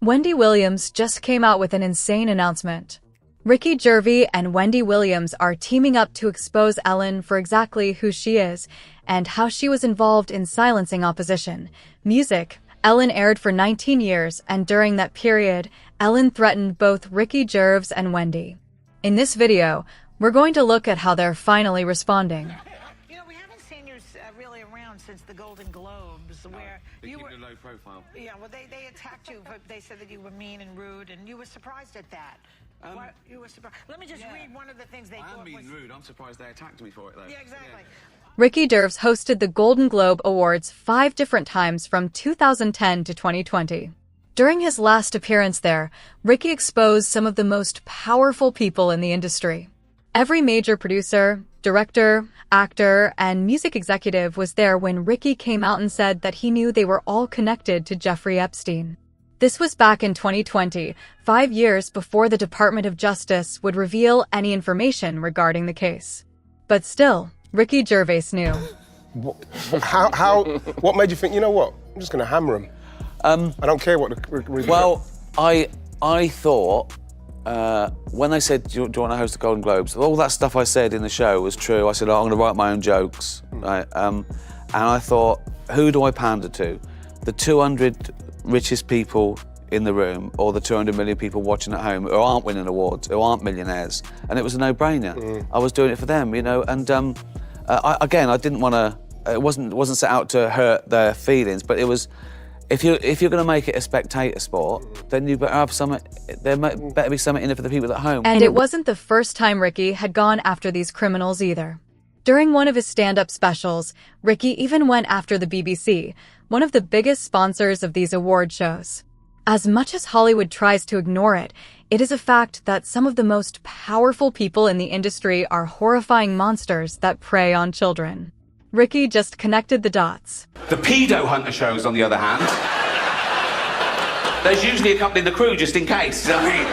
Wendy Williams just came out with an insane announcement. Ricky Gervais and Wendy Williams are teaming up to expose Ellen for exactly who she is and how she was involved in silencing opposition. Music. Ellen aired for 19 years, and during that period, Ellen threatened both Ricky Gervais and Wendy. In this video, we're going to look at how they're finally responding. You know, we haven't seen you really around since the Golden Globes, where you were low profile. Yeah, well, they attacked you, but they said that you were mean and rude, and you were surprised at that. You were surprised. Let me just read one of the things they thought was... I am being rude. I'm surprised they attacked me for it, though. Yeah, exactly. Ricky Gervais hosted the Golden Globe Awards 5 different times from 2010 to 2020. During his last appearance there, Ricky exposed some of the most powerful people in the industry. Every major producer, director, actor, and music executive was there when Ricky came out and said that he knew they were all connected to Jeffrey Epstein. This was back in 2020, 5 years before the Department of Justice would reveal any information regarding the case. But still, Ricky Gervais knew. What made you think, you know what, I'm just going to hammer him? I don't care what the... Well, I thought, when they said, do you want to host the Golden Globes, all that stuff I said in the show was true. I said, I'm going to write my own jokes. Right? And I thought, who do I pander to? The 200 richest people in the room, or the 200 million people watching at home who aren't winning awards, who aren't millionaires? And it was a no-brainer. I was doing it for them, you know, and I didn't want to, it wasn't set out to hurt their feelings, but it was, if you're going to make it a spectator sport, then you better have something, better be something in it for the people at home. And it wasn't the first time Ricky had gone after these criminals either. During one of his stand-up specials, Ricky even went after the BBC, one of the biggest sponsors of these award shows. As much as Hollywood tries to ignore it, it is a fact that some of the most powerful people in the industry are horrifying monsters that prey on children. Ricky just connected the dots. The pedo hunter shows, on the other hand, there's usually a company in the crew just in case. I mean,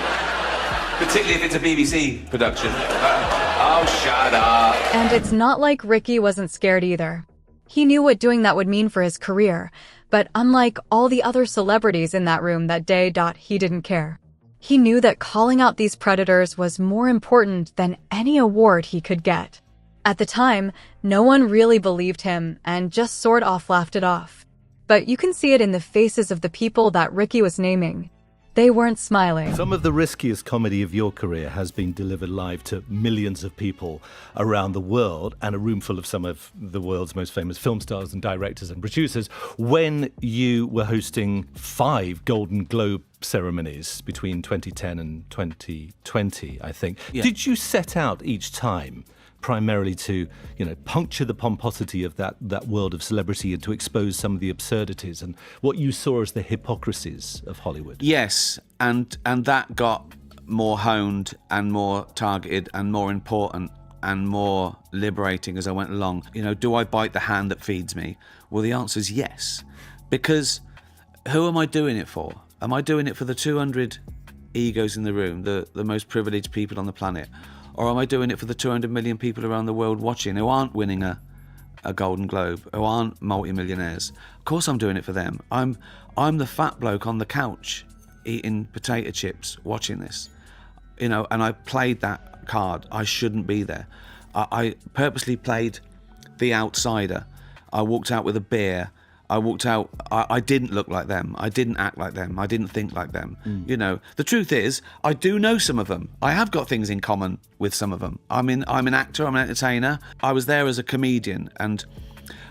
particularly if it's a BBC production. Oh, shut up. And it's not like Ricky wasn't scared either. He knew what doing that would mean for his career, but unlike all the other celebrities in that room that day, he didn't care. He knew that calling out these predators was more important than any award he could get. At the time, no one really believed him and just sort of laughed it off. But you can see it in the faces of the people that Ricky was naming. They weren't smiling. Some of the riskiest comedy of your career has been delivered live to millions of people around the world, and a room full of some of the world's most famous film stars and directors and producers, when you were hosting 5 Golden Globe ceremonies between 2010 and 2020, I think. Yeah. Did you set out each time primarily to, puncture the pomposity of that world of celebrity and to expose some of the absurdities and what you saw as the hypocrisies of Hollywood? Yes, and that got more honed and more targeted and more important and more liberating as I went along. Do I bite the hand that feeds me? Well, the answer is yes. Because who am I doing it for? Am I doing it for the 200 egos in the room, the most privileged people on the planet? Or am I doing it for the 200 million people around the world watching who aren't winning a Golden Globe, who aren't multi-millionaires? Of course I'm doing it for them. I'm the fat bloke on the couch eating potato chips watching this. And I played that card. I shouldn't be there. I purposely played the outsider. I walked out with a beer. I walked out, I didn't look like them. I didn't act like them. I didn't think like them. The truth is, I do know some of them. I have got things in common with some of them. I'm an actor, I'm an entertainer. I was there as a comedian. And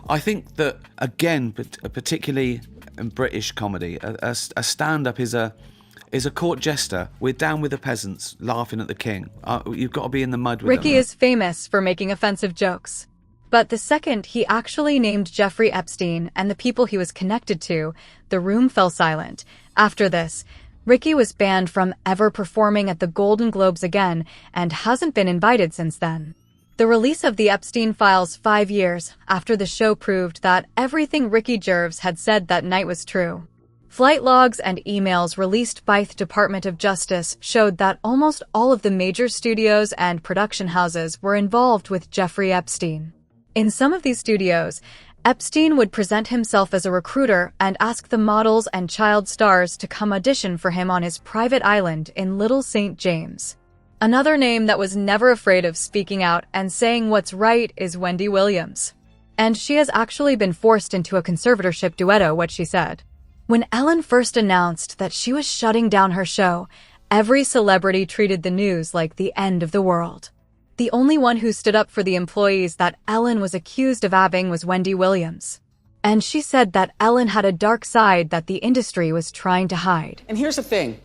I think that, again, particularly in British comedy, a stand-up is a court jester. We're down with the peasants, laughing at the king. You've got to be in the mud with them. Ricky is famous for making offensive jokes. But the second he actually named Jeffrey Epstein and the people he was connected to, the room fell silent. After this, Ricky was banned from ever performing at the Golden Globes again and hasn't been invited since then. The release of the Epstein files 5 years after the show proved that everything Ricky Gervais had said that night was true. Flight logs and emails released by the Department of Justice showed that almost all of the major studios and production houses were involved with Jeffrey Epstein. In some of these studios, Epstein would present himself as a recruiter and ask the models and child stars to come audition for him on his private island in Little St. James. Another name that was never afraid of speaking out and saying what's right is Wendy Williams. And she has actually been forced into a conservatorship duetto, what she said. When Ellen first announced that she was shutting down her show, every celebrity treated the news like the end of the world. The only one who stood up for the employees that Ellen was accused of having was Wendy Williams. And she said that Ellen had a dark side that the industry was trying to hide. And here's the thing.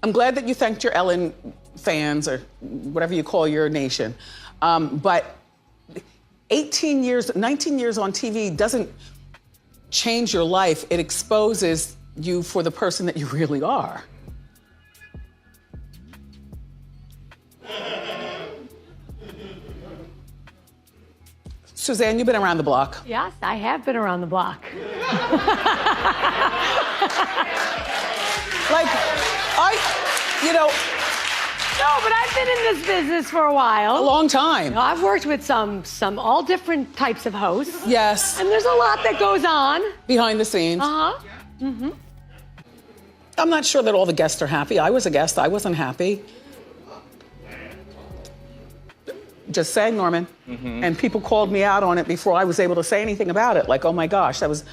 I'm glad that you thanked your Ellen fans, or whatever you call your nation. But 19 years on TV doesn't change your life. It exposes you for the person that you really are. Suzanne, you've been around the block. Yes, I have been around the block. No, but I've been in this business for a while. A long time. I've worked with some all different types of hosts. Yes. And there's a lot that goes on. Behind the scenes. Uh-huh. Mm-hmm. I'm not sure that all the guests are happy. I was a guest, I wasn't happy. Just saying, Norman. Mm-hmm. And people called me out on it before I was able to say anything about it. Like, oh my gosh, that was...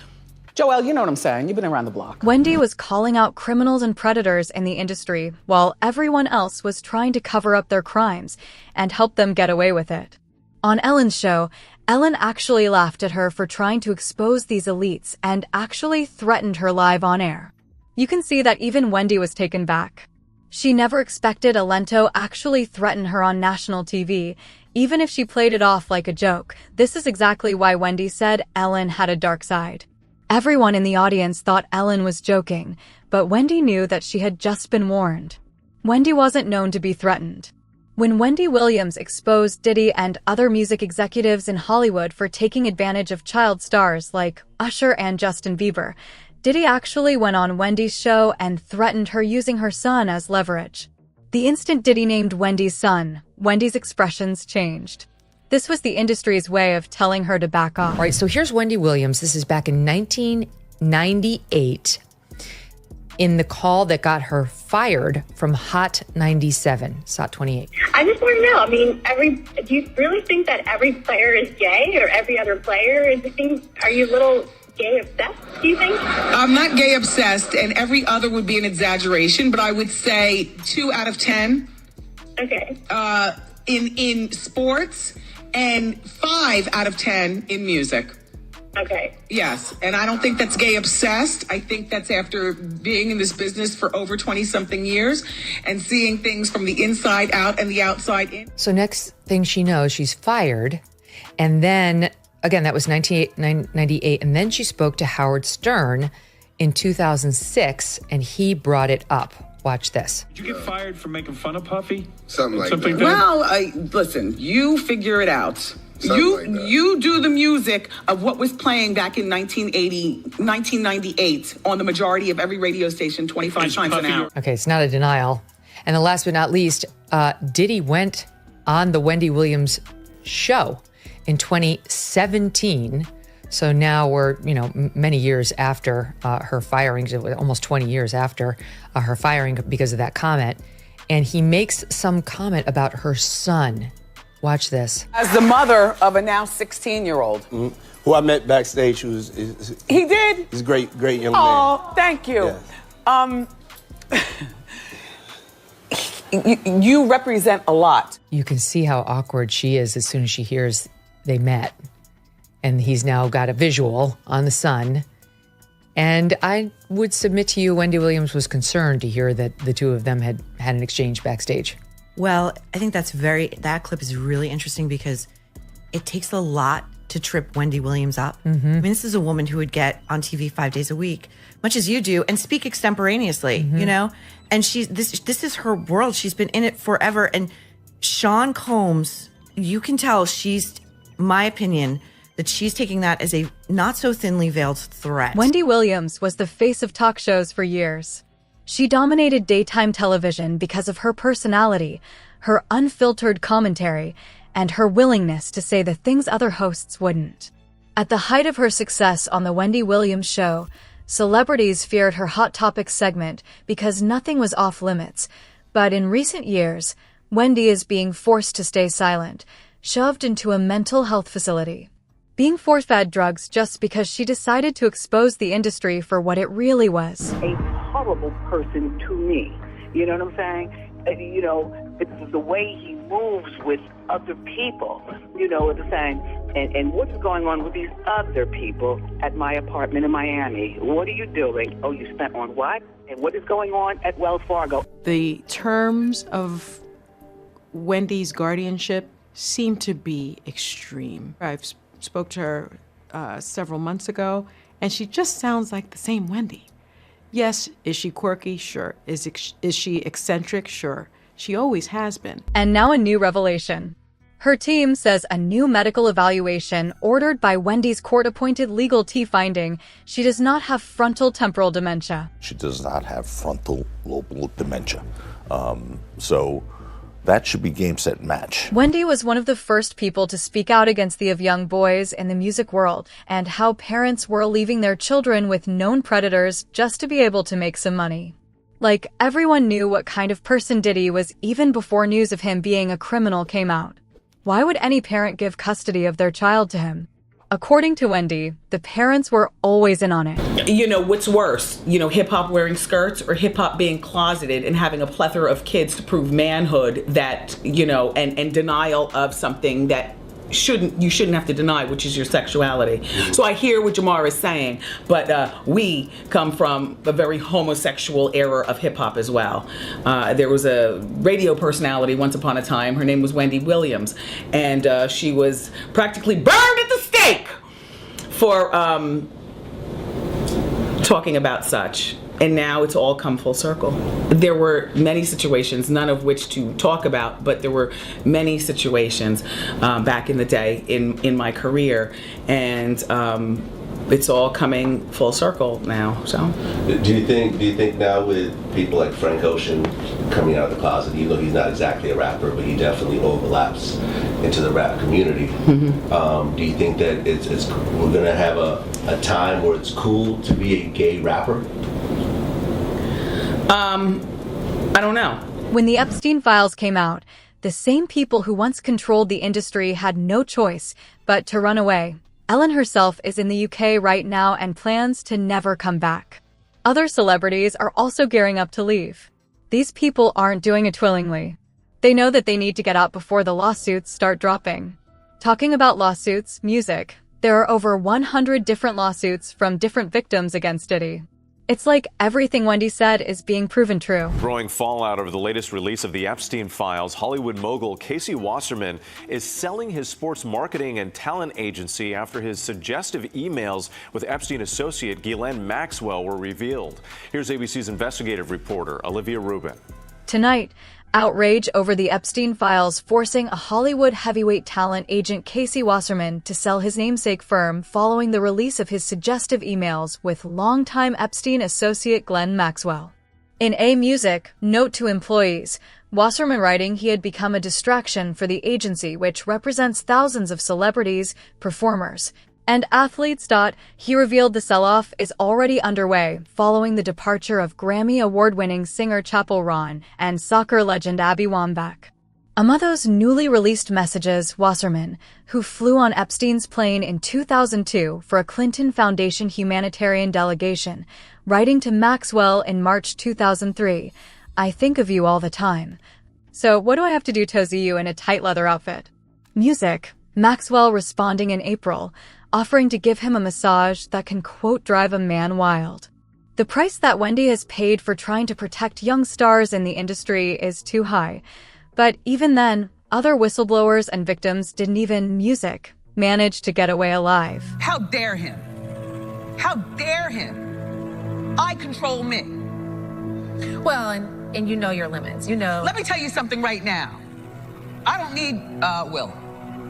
Joelle, you know what I'm saying. You've been around the block. Wendy was calling out criminals and predators in the industry, while everyone else was trying to cover up their crimes and help them get away with it. On Ellen's show, Ellen actually laughed at her for trying to expose these elites and actually threatened her live on air. You can see that even Wendy was taken back. She never expected a Lento actually threaten her on national TV, even if she played it off like a joke. This is exactly why Wendy said Ellen had a dark side. Everyone in the audience thought Ellen was joking, but Wendy knew that she had just been warned. Wendy wasn't known to be threatened. When Wendy Williams exposed Diddy and other music executives in Hollywood for taking advantage of child stars like Usher and Justin Bieber, Diddy actually went on Wendy's show and threatened her using her son as leverage. The instant Diddy named Wendy's son, Wendy's expressions changed. This was the industry's way of telling her to back off. All right, so here's Wendy Williams. This is back in 1998 in the call that got her fired from Hot 97, Hot 28. I just want to know, do you really think that every player is gay, or every other player is? Are you a little gay obsessed, do you think? I'm not gay obsessed, and every other would be an exaggeration, but I would say 2 out of 10. Okay. In sports, and 5 out of 10 in music. Okay. Yes, and I don't think that's gay obsessed. I think that's after being in this business for over 20-something years and seeing things from the inside out and the outside in. So next thing she knows, she's fired. And then, again, that was 1998. And then she spoke to Howard Stern in 2006, and he brought it up. Watch this. Did you get fired for making fun of Puffy? Something like that. Well, listen, you figure it out. You do the music of what was playing back in 1998 on the majority of every radio station 25 times an hour. Okay, it's not a denial. And the last but not least, Diddy went on the Wendy Williams show in 2017. So now we're, many years after her firing, almost 20 years after her firing because of that comment. And he makes some comment about her son. Watch this. As the mother of a now 16-year-old. Mm-hmm. Who I met backstage. He did? He's a great young man. Oh, thank you. Yes. You represent a lot. You can see how awkward she is as soon as she hears they met. And he's now got a visual on the son. And I would submit to you, Wendy Williams was concerned to hear that the two of them had an exchange backstage. Well, I think that clip is really interesting because it takes a lot to trip Wendy Williams up. Mm-hmm. This is a woman who would get on TV 5 days a week, much as you do, and speak extemporaneously, Mm-hmm. And this is her world. She's been in it forever. And Sean Combs, you can tell my opinion, that she's taking that as a not so thinly veiled threat. Wendy Williams was the face of talk shows for years. She dominated daytime television because of her personality, her unfiltered commentary, and her willingness to say the things other hosts wouldn't. At the height of her success on The Wendy Williams Show, celebrities feared her Hot Topics segment because nothing was off limits. But in recent years, Wendy is being forced to stay silent, shoved into a mental health facility, being force-fed drugs just because she decided to expose the industry for what it really was. A horrible person to me. You know what I'm saying? You know, it's the way he moves with other people. You know what I'm saying? And what's going on with these other people at my apartment in Miami? What are you doing? Oh, you spent on what? And what is going on at Wells Fargo? The terms of Wendy's guardianship seem to be extreme. I've spoke to her several months ago, and she just sounds like the same Wendy. Yes, is she quirky? Sure. Is she eccentric? Sure. She always has been. And now a new revelation. Her team says a new medical evaluation ordered by Wendy's court-appointed legal team finding she does not have frontal temporal dementia. She does not have frontal lobar dementia. So that should be game, set, match. Wendy was one of the first people to speak out against the of young boys in the music world and how parents were leaving their children with known predators just to be able to make some money. Like, everyone knew what kind of person Diddy was even before news of him being a criminal came out. Why would any parent give custody of their child to him? According to Wendy, the parents were always in on it. You know, what's worse? You know, hip-hop wearing skirts or hip-hop being closeted and having a plethora of kids to prove manhood that, you know, and denial of something that you shouldn't have to deny, which is your sexuality. So I hear what Jamar is saying, but we come from a very homosexual era of hip-hop as well. There was a radio personality once upon a time. Her name was Wendy Williams, and she was practically burned at the stake for talking about such. And now it's all come full circle. There were many situations, none of which to talk about, but there were many situations back in the day in my career, and it's all coming full circle now. So, do you think now with people like Frank Ocean coming out of the closet, even though he's not exactly a rapper, but he definitely overlaps into the rap community? Mm-hmm. Do you think that we're gonna have a time where it's cool to be a gay rapper? I don't know. When the Epstein files came out, the same people who once controlled the industry had no choice but to run away. Ellen herself is in the UK right now and plans to never come back. Other celebrities are also gearing up to leave. These people aren't doing it willingly. They know that they need to get out before the lawsuits start dropping. Talking about lawsuits, music, there are over 100 different lawsuits from different victims against Diddy. It's like everything Wendy said is being proven true. Growing fallout over the latest release of the Epstein files, Hollywood mogul Casey Wasserman is selling his sports marketing and talent agency after his suggestive emails with Epstein associate Ghislaine Maxwell were revealed. Here's ABC's investigative reporter, Olivia Rubin. Tonight, outrage over the Epstein files forcing a Hollywood heavyweight talent agent Casey Wasserman to sell his namesake firm following the release of his suggestive emails with longtime Epstein associate Ghislaine Maxwell. In A Music, note to employees, Wasserman writing he had become a distraction for the agency, which represents thousands of celebrities, performers, and athletes. He revealed the sell-off is already underway following the departure of Grammy Award-winning singer Chappell Roan and soccer legend Abby Wambach. Among those newly released messages, Wasserman, who flew on Epstein's plane in 2002 for a Clinton Foundation humanitarian delegation, writing to Maxwell in March 2003, "I think of you all the time. So what do I have to do to see you in a tight leather outfit?" Music, Maxwell responding in April, offering to give him a massage that can, quote, drive a man wild. The price that Wendy has paid for trying to protect young stars in the industry is too high. But even then, other whistleblowers and victims didn't even Music manage to get away alive. How dare him? How dare him? I control me. Well, and you know your limits, you know. Let me tell you something right now. I don't need Will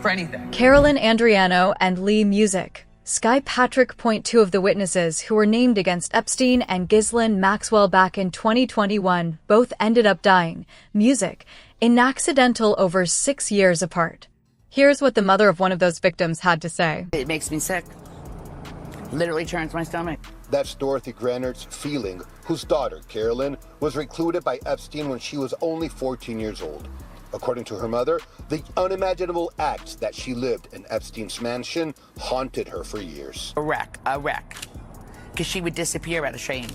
for anything. Carolyn Andriano and Lee Music. Sky Patrick, two of the witnesses who were named against Epstein and Ghislaine Maxwell back in 2021, both ended up dying. Music, in accidental over 6 years apart. Here's what the mother of one of those victims had to say. It makes me sick. Literally turns my stomach. That's Dorothy Granert's Feeling, whose daughter, Carolyn, was recluded by Epstein when she was only 14 years old. According to her mother, the unimaginable acts that she lived in Epstein's mansion haunted her for years. A wreck. Because she would disappear out of shame.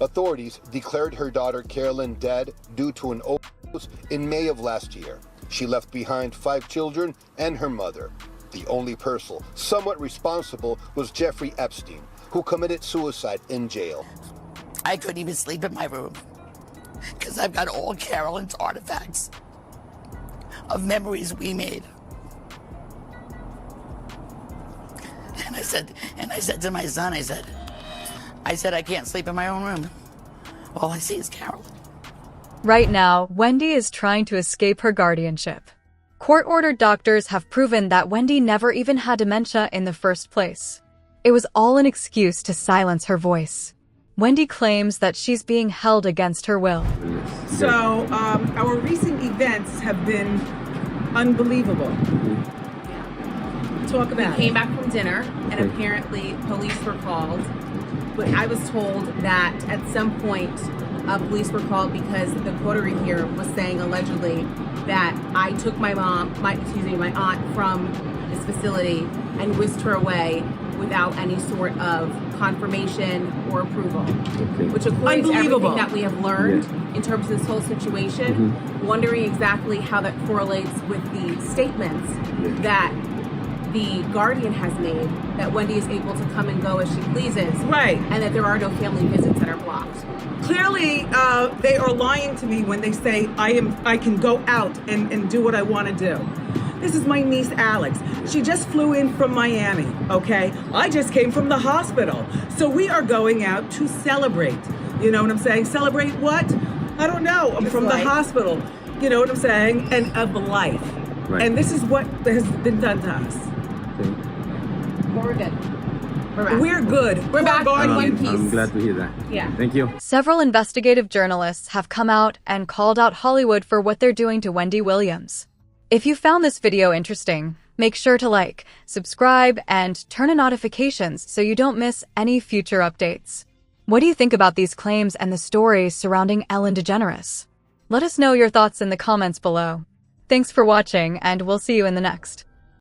Authorities declared her daughter Carolyn dead due to an overdose in May of last year. She left behind 5 children and her mother. The only person somewhat responsible was Jeffrey Epstein, who committed suicide in jail. I couldn't even sleep in my room because I've got all Carolyn's artifacts of memories we made. And I said to my son, I said, I can't sleep in my own room. All I see is Carolyn. Right now, Wendy is trying to escape her guardianship. Court-ordered doctors have proven that Wendy never even had dementia in the first place. It was all an excuse to silence her voice. Wendy claims that she's being held against her will. So, our recent events have been unbelievable. Talk about it. We came back from dinner, and apparently police were called. But I was told that at some point, police were called because the coterie here was saying allegedly that I took my aunt from this facility and whisked her away without any sort of confirmation or approval. Which according to everything that we have learned in terms of this whole situation, wondering exactly how that correlates with the statements that the guardian has made that Wendy is able to come and go as she pleases. Right. And that there are no family visits that are blocked. Clearly, they are lying to me when they say I can go out and do what I want to do. This is my niece, Alex. She just flew in from Miami, okay? I just came from the hospital. So we are going out to celebrate. You know what I'm saying? Celebrate what? I don't know. I'm from the hospital. You know what I'm saying? And of life. Right. And this is what has been done to us. We're good. We're good. We're back in one piece. I'm glad to hear that. Yeah. Thank you. Several investigative journalists have come out and called out Hollywood for what they're doing to Wendy Williams. If you found this video interesting, make sure to like, subscribe, and turn on notifications so you don't miss any future updates. What do you think about these claims and the stories surrounding Ellen DeGeneres? Let us know your thoughts in the comments below. Thanks for watching, and we'll see you in the next.